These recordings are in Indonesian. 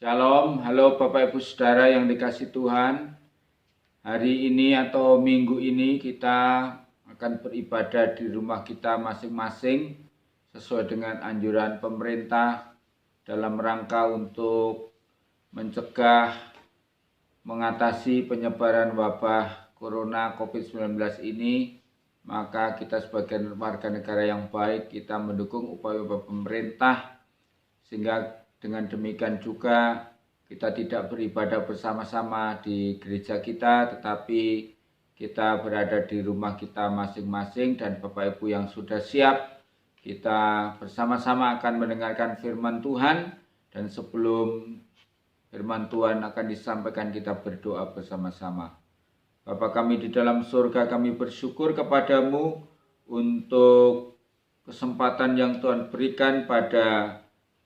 Shalom, halo Bapak Ibu Saudara yang dikasihi Tuhan. Hari ini atau minggu ini kita akan beribadah di rumah kita masing-masing sesuai dengan anjuran pemerintah dalam rangka untuk mencegah mengatasi penyebaran wabah Corona COVID-19 ini. Maka kita sebagai warga negara yang baik, kita mendukung upaya-upaya pemerintah sehingga dengan demikian juga kita tidak beribadah bersama-sama di gereja kita, tetapi kita berada di rumah kita masing-masing. Dan Bapak Ibu yang sudah siap, kita bersama-sama akan mendengarkan firman Tuhan. Dan sebelum firman Tuhan akan disampaikan, kita berdoa bersama-sama. Bapa kami di dalam surga, kami bersyukur kepadamu untuk kesempatan yang Tuhan berikan pada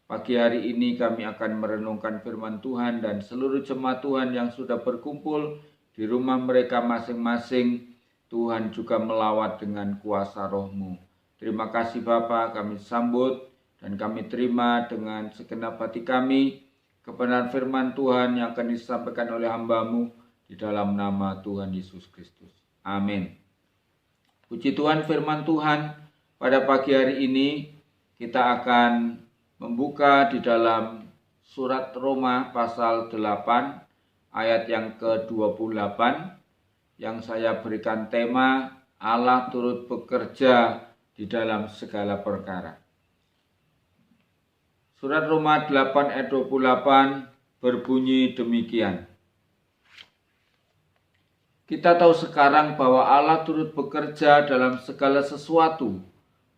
pagi hari ini. Kami akan merenungkan firman Tuhan, dan seluruh jemaat Tuhan yang sudah berkumpul di rumah mereka masing-masing, Tuhan juga melawat dengan kuasa Roh-Mu. Terima kasih Bapa, kami sambut dan kami terima dengan segenap hati kami kebenaran firman Tuhan yang akan disampaikan oleh hamba-Mu di dalam nama Tuhan Yesus Kristus. Amin. Puji Tuhan, firman Tuhan pada pagi hari ini kita akan membuka di dalam surat Roma pasal 8 ayat yang ke-28 yang saya berikan tema Allah turut bekerja di dalam segala perkara. Surat Roma 8 ayat 28 berbunyi demikian. Kita tahu sekarang bahwa Allah turut bekerja dalam segala sesuatu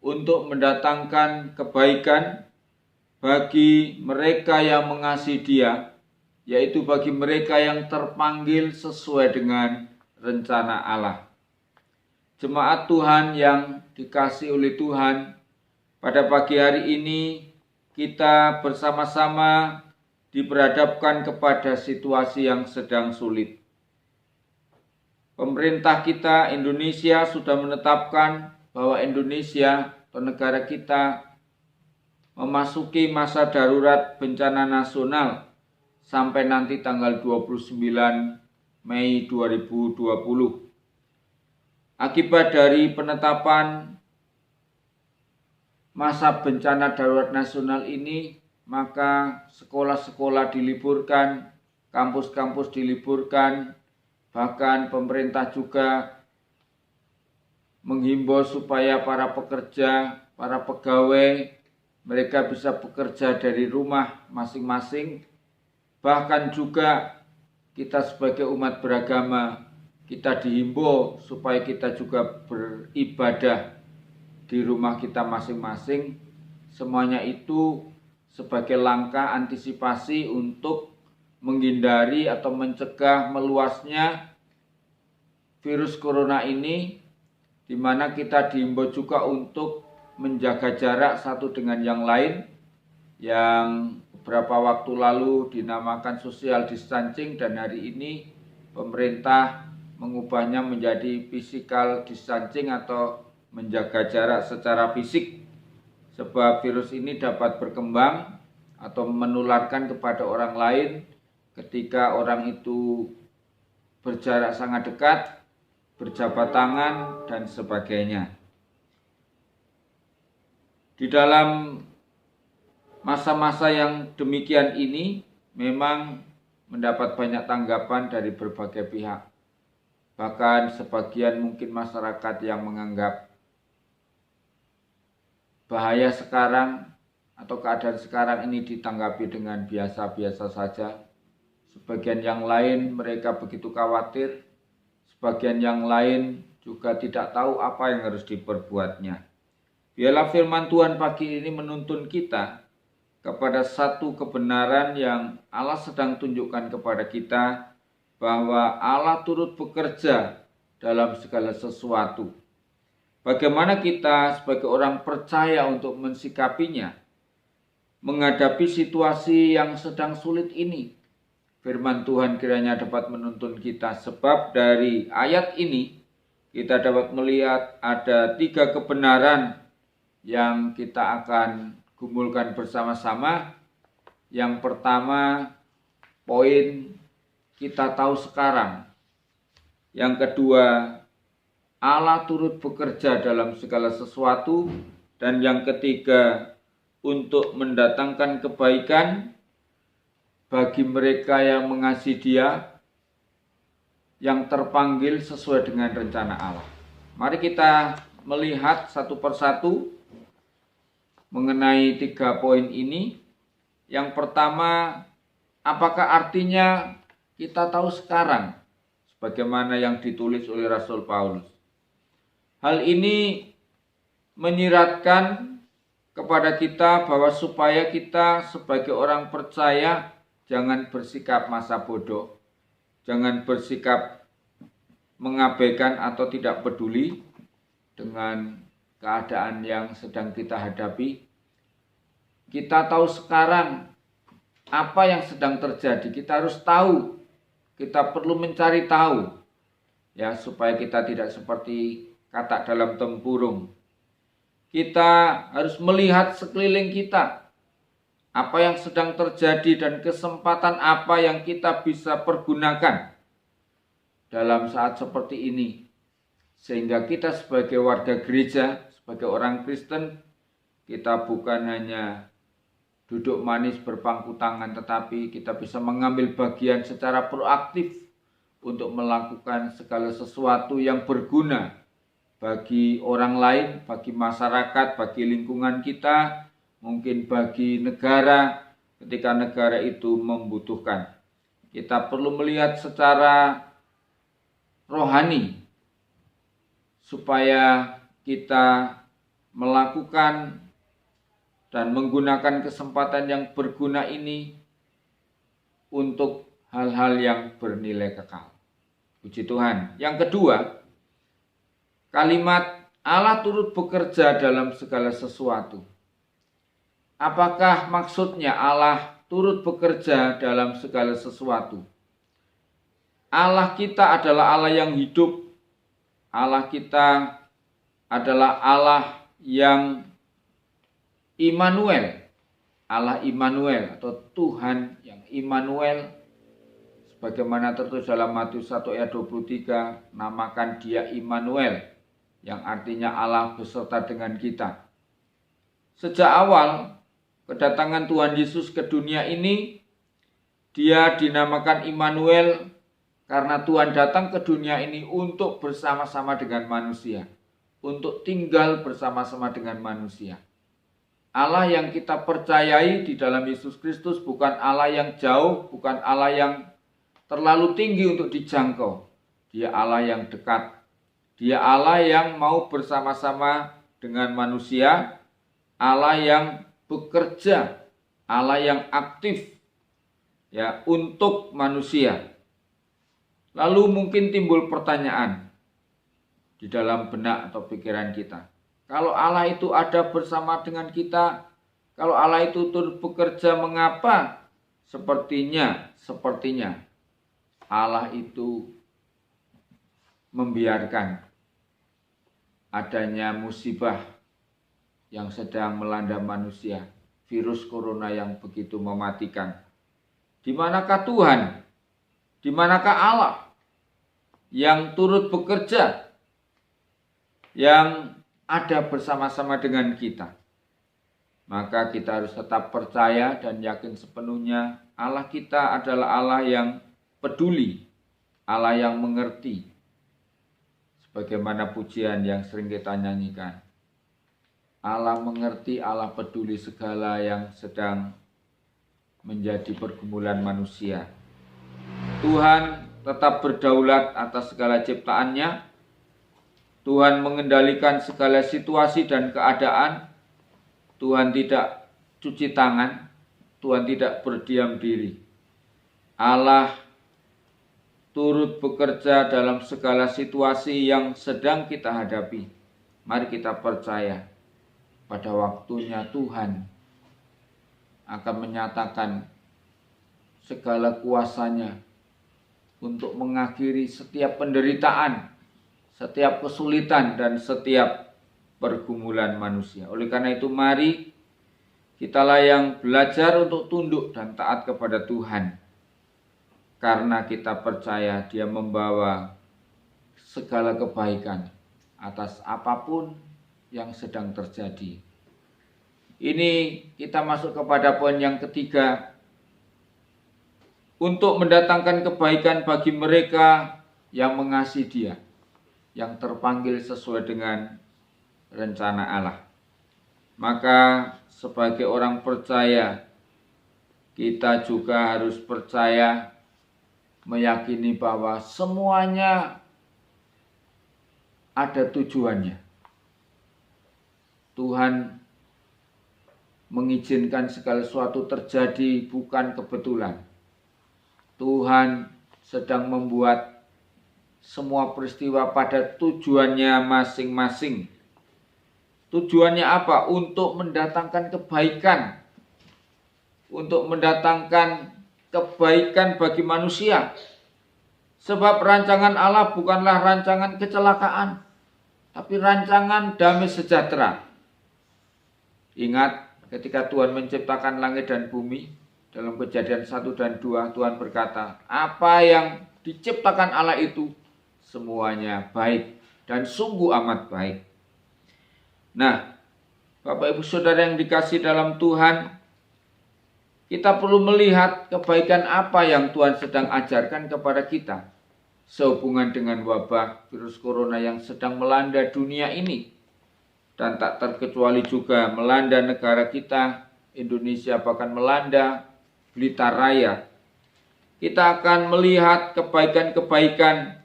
untuk mendatangkan kebaikan bagi mereka yang mengasihi Dia, yaitu bagi mereka yang terpanggil sesuai dengan rencana Allah. Jemaat Tuhan yang dikasihi oleh Tuhan, pada pagi hari ini kita bersama-sama diperhadapkan kepada situasi yang sedang sulit. Pemerintah kita Indonesia sudah menetapkan bahwa Indonesia atau negara kita memasuki masa darurat bencana nasional sampai nanti tanggal 29 Mei 2020. Akibat dari penetapan masa bencana darurat nasional ini, maka sekolah-sekolah diliburkan, kampus-kampus diliburkan, bahkan pemerintah juga menghimbau supaya para pekerja, para pegawai, mereka bisa bekerja dari rumah masing-masing. Bahkan juga kita sebagai umat beragama, kita dihimbau supaya kita juga beribadah di rumah kita masing-masing. Semuanya itu sebagai langkah antisipasi untuk menghindari atau mencegah meluasnya virus corona ini, di mana kita diimbau juga untuk menjaga jarak satu dengan yang lain, yang beberapa waktu lalu dinamakan social distancing, dan hari ini pemerintah mengubahnya menjadi physical distancing atau menjaga jarak secara fisik, sebab virus ini dapat berkembang atau menularkan kepada orang lain ketika orang itu berjarak sangat dekat, berjabat tangan, dan sebagainya. Di dalam masa-masa yang demikian ini memang mendapat banyak tanggapan dari berbagai pihak. Bahkan sebagian mungkin masyarakat yang menganggap bahaya sekarang atau keadaan sekarang ini ditanggapi dengan biasa-biasa saja. Sebagian yang lain mereka begitu khawatir, sebagian yang lain juga tidak tahu apa yang harus diperbuatnya. Biarlah firman Tuhan pagi ini menuntun kita kepada satu kebenaran yang Allah sedang tunjukkan kepada kita, bahwa Allah turut bekerja dalam segala sesuatu. Bagaimana kita sebagai orang percaya untuk mensikapinya, menghadapi situasi yang sedang sulit ini. Firman Tuhan kiranya dapat menuntun kita, sebab dari ayat ini kita dapat melihat ada 3 kebenaran yang kita akan gumulkan bersama-sama. Yang pertama, poin kita tahu sekarang. Yang kedua, Allah turut bekerja dalam segala sesuatu. Dan yang ketiga, untuk mendatangkan kebaikan bagi mereka yang mengasihi Dia, yang terpanggil sesuai dengan rencana Allah. Mari kita melihat satu persatu mengenai 3 poin ini. Yang pertama, apakah artinya kita tahu sekarang, sebagaimana yang ditulis oleh Rasul Paulus? Hal ini menyiratkan kepada kita bahwa supaya kita sebagai orang percaya jangan bersikap masa bodoh, jangan bersikap mengabaikan atau tidak peduli dengan keadaan yang sedang kita hadapi. Kita tahu sekarang apa yang sedang terjadi, kita harus tahu, kita perlu mencari tahu, ya, supaya kita tidak seperti kata dalam tempurung. Kita harus melihat sekeliling kita, apa yang sedang terjadi dan kesempatan apa yang kita bisa pergunakan dalam saat seperti ini. Sehingga kita sebagai warga gereja, sebagai orang Kristen, kita bukan hanya duduk manis berpangku tangan, tetapi kita bisa mengambil bagian secara proaktif untuk melakukan segala sesuatu yang berguna bagi orang lain, bagi masyarakat, bagi lingkungan kita, mungkin bagi negara ketika negara itu membutuhkan. Kita perlu melihat secara rohani supaya kita melakukan dan menggunakan kesempatan yang berguna ini untuk hal-hal yang bernilai kekal. Puji Tuhan. Yang kedua, kalimat Allah turut bekerja dalam segala sesuatu. Apakah maksudnya Allah turut bekerja dalam segala sesuatu? Allah kita adalah Allah yang hidup. Allah kita adalah Allah yang Immanuel. Allah Immanuel atau Tuhan yang Immanuel. Sebagaimana tertulis dalam Matius 1 ayat 23, namakan Dia Immanuel, yang artinya Allah beserta dengan kita. Sejak awal kedatangan Tuhan Yesus ke dunia ini, Dia dinamakan Immanuel karena Tuhan datang ke dunia ini untuk bersama-sama dengan manusia, untuk tinggal bersama-sama dengan manusia. Allah yang kita percayai di dalam Yesus Kristus bukan Allah yang jauh, bukan Allah yang terlalu tinggi untuk dijangkau. Dia Allah yang dekat. Dia Allah yang mau bersama-sama dengan manusia, Allah yang bekerja, Allah yang aktif, ya, untuk manusia. Lalu mungkin timbul pertanyaan di dalam benak atau pikiran kita. Kalau Allah itu ada bersama dengan kita, kalau Allah itu turut bekerja, mengapa sepertinya Allah itu membiarkan adanya musibah yang sedang melanda manusia, virus corona yang begitu mematikan? Di manakah Tuhan? Di manakah Allah yang turut bekerja, yang ada bersama-sama dengan kita? Maka kita harus tetap percaya dan yakin sepenuhnya Allah kita adalah Allah yang peduli, Allah yang mengerti. Sebagaimana pujian yang sering kita nyanyikan, Allah mengerti, Allah peduli segala yang sedang menjadi pergumulan manusia. Tuhan tetap berdaulat atas segala ciptaannya. Tuhan mengendalikan segala situasi dan keadaan. Tuhan tidak cuci tangan. Tuhan tidak berdiam diri. Allah turut bekerja dalam segala situasi yang sedang kita hadapi. Mari kita percaya pada waktunya Tuhan akan menyatakan segala kuasanya untuk mengakhiri setiap penderitaan, setiap kesulitan, dan setiap pergumulan manusia. Oleh karena itu mari kitalah yang belajar untuk tunduk dan taat kepada Tuhan. karena kita percaya Dia membawa segala kebaikan atas apapun yang sedang terjadi. Ini kita masuk kepada poin yang ketiga, untuk mendatangkan kebaikan bagi mereka yang mengasihi Dia, yang terpanggil sesuai dengan rencana Allah. Maka sebagai orang percaya, kita juga harus percaya, meyakini bahwa semuanya ada tujuannya. Tuhan mengizinkan segala sesuatu terjadi bukan kebetulan. Tuhan sedang membuat semua peristiwa pada tujuannya masing-masing. Tujuannya apa? Untuk mendatangkan kebaikan. Untuk mendatangkan kebaikan bagi manusia. Sebab rancangan Allah bukanlah rancangan kecelakaan, tapi rancangan damai sejahtera. Ingat, ketika Tuhan menciptakan langit dan bumi, dalam Kejadian 1 dan 2, Tuhan berkata, apa yang diciptakan Allah itu semuanya baik dan sungguh amat baik. Nah, Bapak Ibu Saudara yang dikasihi dalam Tuhan, kita perlu melihat kebaikan apa yang Tuhan sedang ajarkan kepada kita sehubungan dengan wabah virus corona yang sedang melanda dunia ini, dan tak terkecuali juga melanda negara kita, Indonesia, bahkan melanda Blitar Raya. Kita akan melihat kebaikan-kebaikan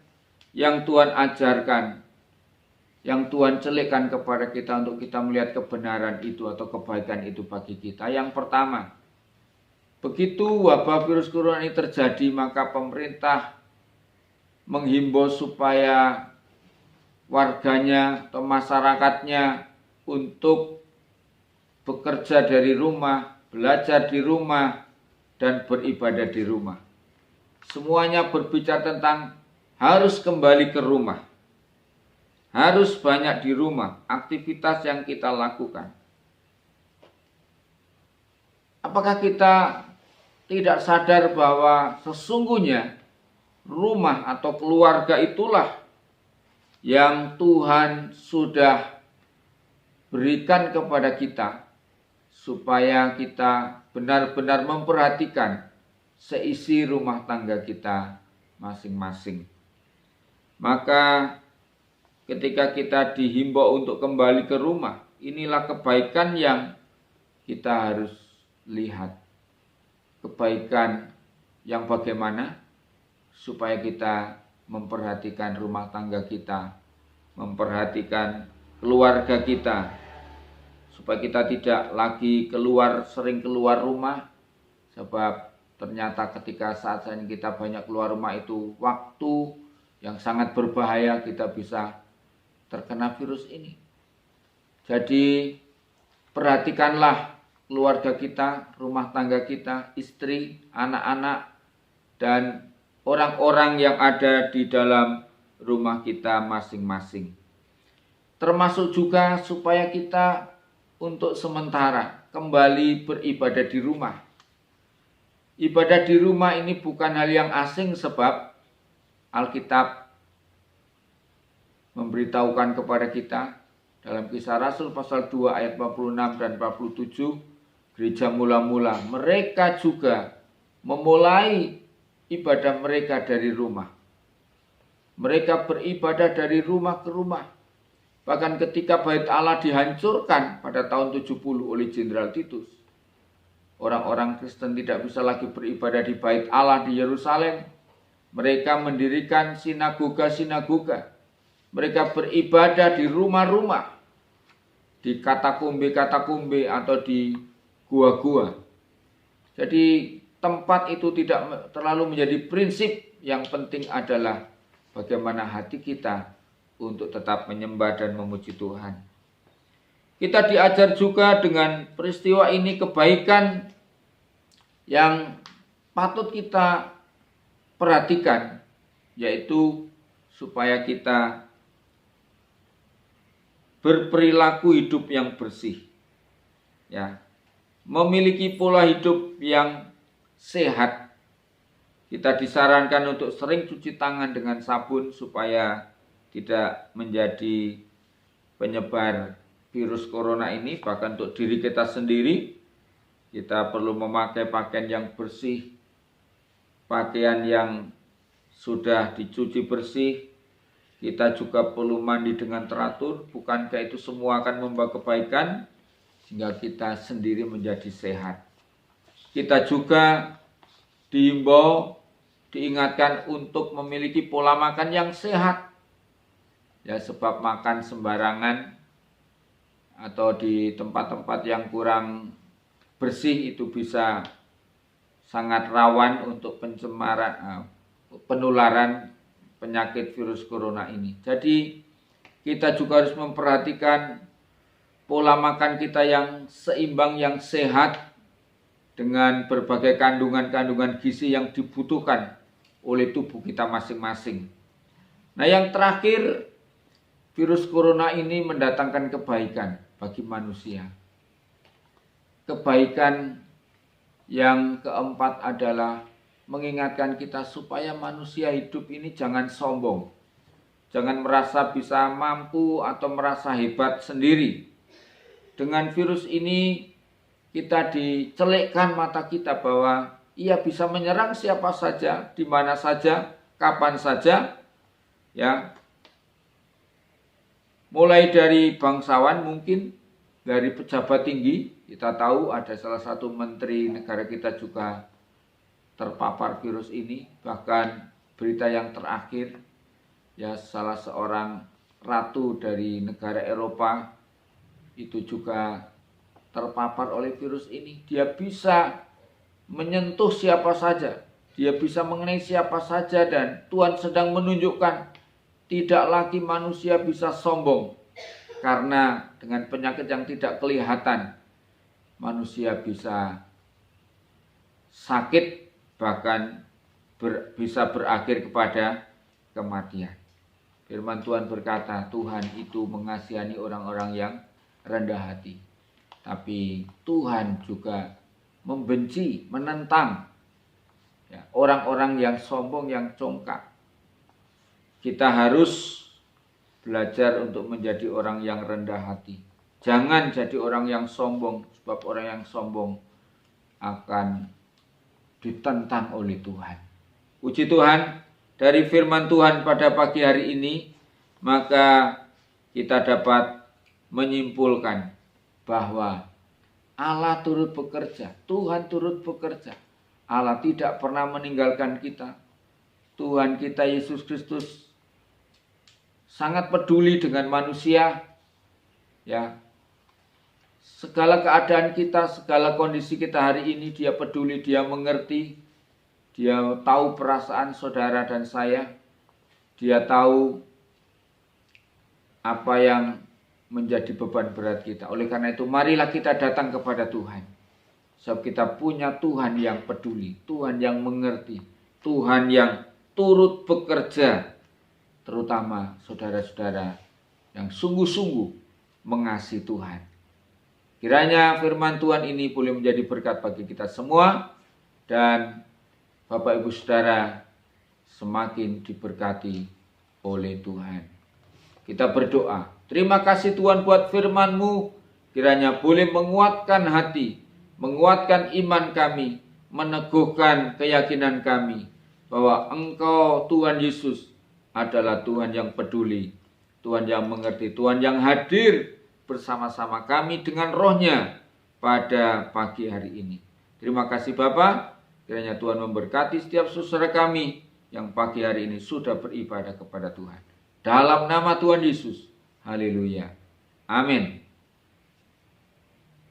yang Tuhan ajarkan, yang Tuhan celekkan kepada kita untuk kita melihat kebenaran itu atau kebaikan itu bagi kita. Yang pertama, begitu wabah virus corona ini terjadi, maka pemerintah menghimbau supaya warganya atau masyarakatnya untuk bekerja dari rumah, belajar di rumah, dan beribadah di rumah. Semuanya berbicara tentang harus kembali ke rumah. Harus banyak di rumah, aktivitas yang kita lakukan. Apakah kita tidak sadar bahwa sesungguhnya rumah atau keluarga itulah yang Tuhan sudah berikan kepada kita supaya kita benar-benar memperhatikan seisi rumah tangga kita masing-masing. Maka ketika kita dihimbau untuk kembali ke rumah, inilah kebaikan yang kita harus lihat. Kebaikan yang bagaimana? Supaya kita memperhatikan rumah tangga kita, memperhatikan keluarga kita, supaya kita tidak lagi sering keluar rumah, sebab ternyata ketika saat ini kita banyak keluar rumah itu waktu yang sangat berbahaya, kita bisa terkena virus ini. Jadi perhatikanlah keluarga kita, rumah tangga kita, istri, anak-anak, dan orang-orang yang ada di dalam rumah kita masing-masing. Termasuk juga supaya kita untuk sementara kembali beribadah di rumah. Ibadah di rumah ini bukan hal yang asing, sebab Alkitab memberitahukan kepada kita dalam Kisah Rasul pasal 2 ayat 46 dan 47, gereja mula-mula mereka juga memulai ibadah mereka dari rumah. Mereka beribadah dari rumah ke rumah. Bahkan ketika bait Allah dihancurkan pada tahun 70 oleh Jenderal Titus, orang-orang Kristen tidak bisa lagi beribadah di bait Allah di Yerusalem. Mereka mendirikan sinagoga-sinagoga. Mereka beribadah di rumah-rumah, di katakombe-katakombe atau di gua-gua. Jadi tempat itu tidak terlalu menjadi prinsip. Yang penting adalah bagaimana hati kita untuk tetap menyembah dan memuji Tuhan. Kita diajar juga dengan peristiwa ini kebaikan yang patut kita perhatikan, yaitu supaya kita berperilaku hidup yang bersih, ya, memiliki pola hidup yang sehat, Kita disarankan untuk sering cuci tangan dengan sabun supaya tidak menjadi penyebar virus corona ini. Bahkan untuk diri kita sendiri, kita perlu memakai pakaian yang bersih, pakaian yang sudah dicuci bersih. Kita juga perlu mandi dengan teratur. Bukankah itu semua akan membawa kebaikan sehingga kita sendiri menjadi sehat. Kita juga diimbau, diingatkan untuk memiliki pola makan yang sehat. Ya, sebab makan sembarangan atau di tempat-tempat yang kurang bersih itu bisa sangat rawan untuk penularan penyakit virus corona ini. Jadi kita juga harus memperhatikan pola makan kita yang seimbang, yang sehat, dengan berbagai kandungan-kandungan gizi yang dibutuhkan oleh tubuh kita masing-masing. Nah, yang terakhir, virus corona ini mendatangkan kebaikan bagi manusia. Kebaikan yang keempat adalah mengingatkan kita supaya manusia hidup ini jangan sombong. Jangan merasa bisa mampu atau merasa hebat sendiri. Dengan virus ini kita dicelikkan mata kita bahwa ia bisa menyerang siapa saja, di mana saja, kapan saja, ya. Mulai dari bangsawan, mungkin dari pejabat tinggi. Kita tahu ada salah satu menteri negara kita juga terpapar virus ini. Bahkan berita yang terakhir, ya, salah seorang ratu dari negara Eropa itu juga terpapar oleh virus ini. Dia bisa menyentuh siapa saja, dia bisa mengenai siapa saja, dan Tuhan sedang menunjukkan tidak lagi manusia bisa sombong. Karena dengan penyakit yang tidak kelihatan, manusia bisa sakit, bahkan bisa berakhir kepada kematian. Firman Tuhan berkata, Tuhan itu mengasihani orang-orang yang rendah hati. Tapi Tuhan juga membenci, menentang orang-orang yang sombong, yang congkak. Kita harus belajar untuk menjadi orang yang rendah hati. Jangan jadi orang yang sombong, sebab orang yang sombong akan ditentang oleh Tuhan. Puji Tuhan, dari firman Tuhan pada pagi hari ini, maka kita dapat menyimpulkan bahwa Allah turut bekerja, Tuhan turut bekerja. Allah tidak pernah meninggalkan kita. Tuhan kita Yesus Kristus sangat peduli dengan manusia. Ya. Segala keadaan kita, segala kondisi kita hari ini, Dia peduli, Dia mengerti. Dia tahu perasaan saudara dan saya. Dia tahu apa yang menjadi beban berat kita. Oleh karena itu, marilah kita datang kepada Tuhan. Sebab kita punya Tuhan yang peduli, Tuhan yang mengerti, Tuhan yang turut bekerja, terutama saudara-saudara yang sungguh-sungguh mengasihi Tuhan. Kiranya firman Tuhan ini boleh menjadi berkat bagi kita semua, dan Bapak Ibu Saudara semakin diberkati oleh Tuhan. Kita berdoa. Terima kasih Tuhan buat firman-Mu, kiranya boleh menguatkan hati, menguatkan iman kami, meneguhkan keyakinan kami bahwa Engkau Tuhan Yesus adalah Tuhan yang peduli, Tuhan yang mengerti, Tuhan yang hadir bersama-sama kami dengan roh-Nya pada pagi hari ini. Terima kasih Bapa, kiranya Tuhan memberkati setiap saudara kami yang pagi hari ini sudah beribadah kepada Tuhan. Dalam nama Tuhan Yesus. Haleluya. Amin.